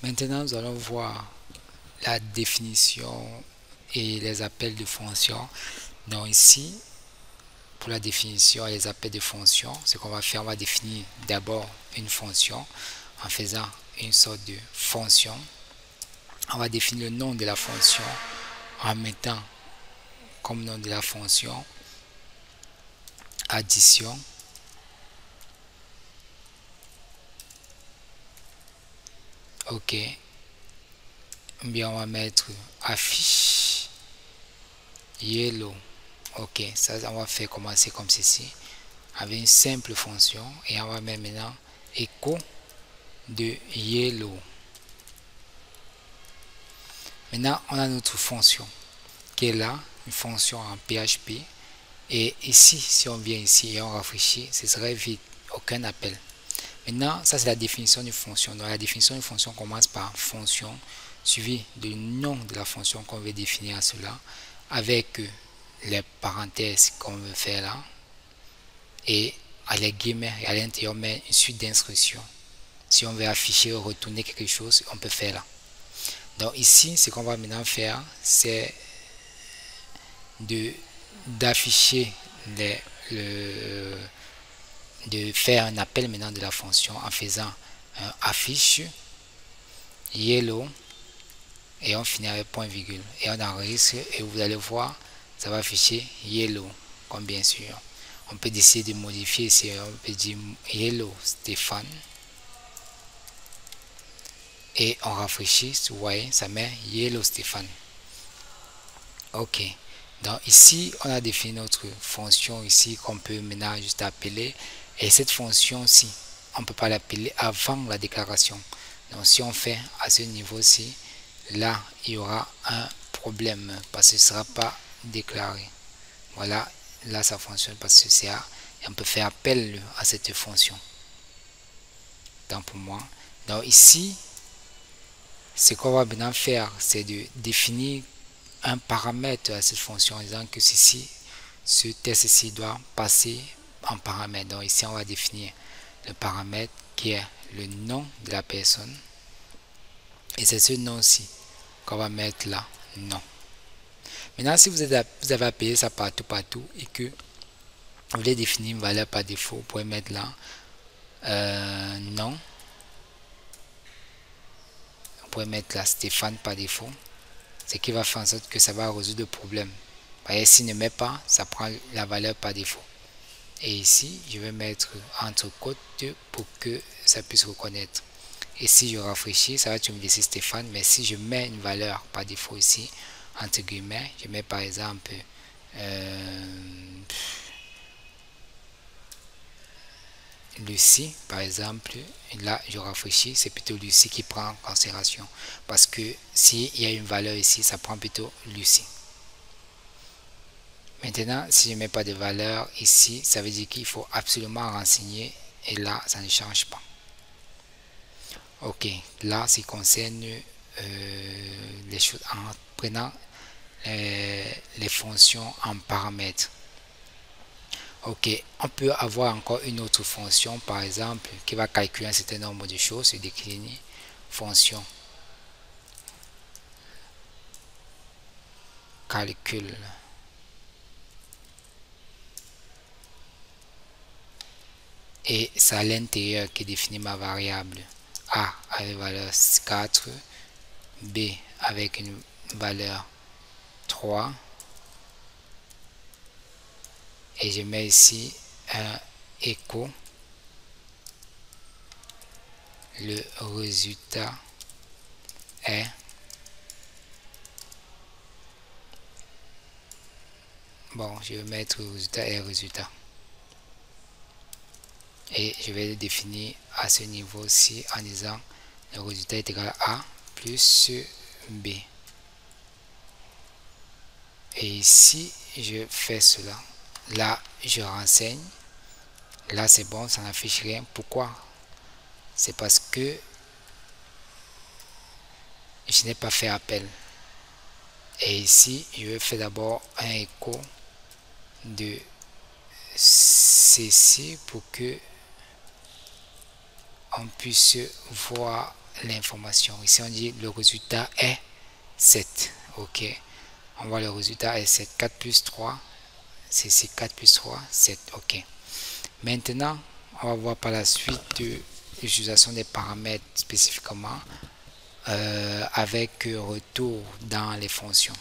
Maintenant, nous allons voir la définition et les appels de fonctions. Donc ici, pour la définition et les appels de fonctions, ce qu'on va faire, on va définir d'abord une fonction en faisant une sorte de fonction. On va définir le nom de la fonction en mettant comme nom de la fonction addition. Ok. Bien, on va mettre affiche yellow. Ok, ça on va faire commencer comme ceci avec une simple fonction et on va mettre maintenant écho de yellow. Maintenant on a notre fonction qui est là, une fonction en PHP, et ici si on vient ici et on rafraîchit, ce serait vide, aucun appel. Maintenant ça c'est la définition d'une fonction. Donc la définition d'une fonction commence par fonction suivi du nom de la fonction qu'on veut définir à cela avec les parenthèses qu'on veut faire là et à les guillemets et à l'intérieur on met une suite d'instructions. Si on veut afficher ou retourner quelque chose, on peut faire là. Donc ici ce qu'on va maintenant faire, c'est d'afficher de faire un appel maintenant de la fonction en faisant un affiche yellow et on finit avec point virgule et on enregistre et vous allez voir ça va afficher yellow comme bien sûr. On peut décider de modifier ici, on peut dire yellow Stéphane et on rafraîchit, vous voyez ça met yellow Stéphane. Ok, donc ici on a défini notre fonction ici qu'on peut maintenant juste appeler, et cette fonction ci on ne peut pas l'appeler avant la déclaration. Donc si on fait à ce niveau-ci, là il y aura un problème parce que ce ne sera pas déclaré. Voilà, là ça fonctionne parce que c'est A et on peut faire appel à cette fonction. Donc pour moi, donc ici ce qu'on va maintenant faire, c'est de définir un paramètre à cette fonction en disant que ceci, ce test-ci doit passer en paramètre. Donc ici on va définir le paramètre qui est le nom de la personne et c'est ce nom-ci qu'on va mettre là, nom. Maintenant si vous avez appelé ça partout et que vous voulez définir une valeur par défaut, vous pouvez mettre là nom. Vous pouvez mettre là Stéphane par défaut, ce qui va faire en sorte que ça va résoudre le problème. Voyez, s'il ne met pas, ça prend la valeur par défaut. Et ici, je vais mettre entre côtes pour que ça puisse reconnaître. Et si je rafraîchis, ça va me laisser Stéphane. Mais si je mets une valeur par défaut ici, entre guillemets, je mets par exemple Lucie, par exemple, là je rafraîchis, c'est plutôt Lucie qui prend en considération. Parce que s'il y a une valeur ici, ça prend plutôt Lucie. Maintenant, si je ne mets pas de valeur ici, ça veut dire qu'il faut absolument renseigner et là, ça ne change pas. Ok, là, ça concerne les choses en prenant les fonctions en paramètres. Ok, on peut avoir encore une autre fonction, par exemple, qui va calculer un certain nombre de choses et décliner fonction calcul. Et c'est à l'intérieur qui définit ma variable A avec valeur 4, B avec une valeur 3 et je mets ici un écho. Le résultat est bon, je vais mettre résultat et résultat et je vais le définir à ce niveau-ci en disant le résultat est égal à A plus B. Et ici je fais cela, là je renseigne, là c'est bon, ça n'affiche rien. Pourquoi? C'est parce que je n'ai pas fait appel. Et ici je vais faire d'abord un écho de ceci pour que on puisse voir l'information. Ici, on dit le résultat est 7. Ok. On voit le résultat est 7. 4 plus 3, c'est 4 plus 3, 7. Ok. Maintenant, on va voir par la suite l'utilisation des paramètres spécifiquement avec retour dans les fonctions.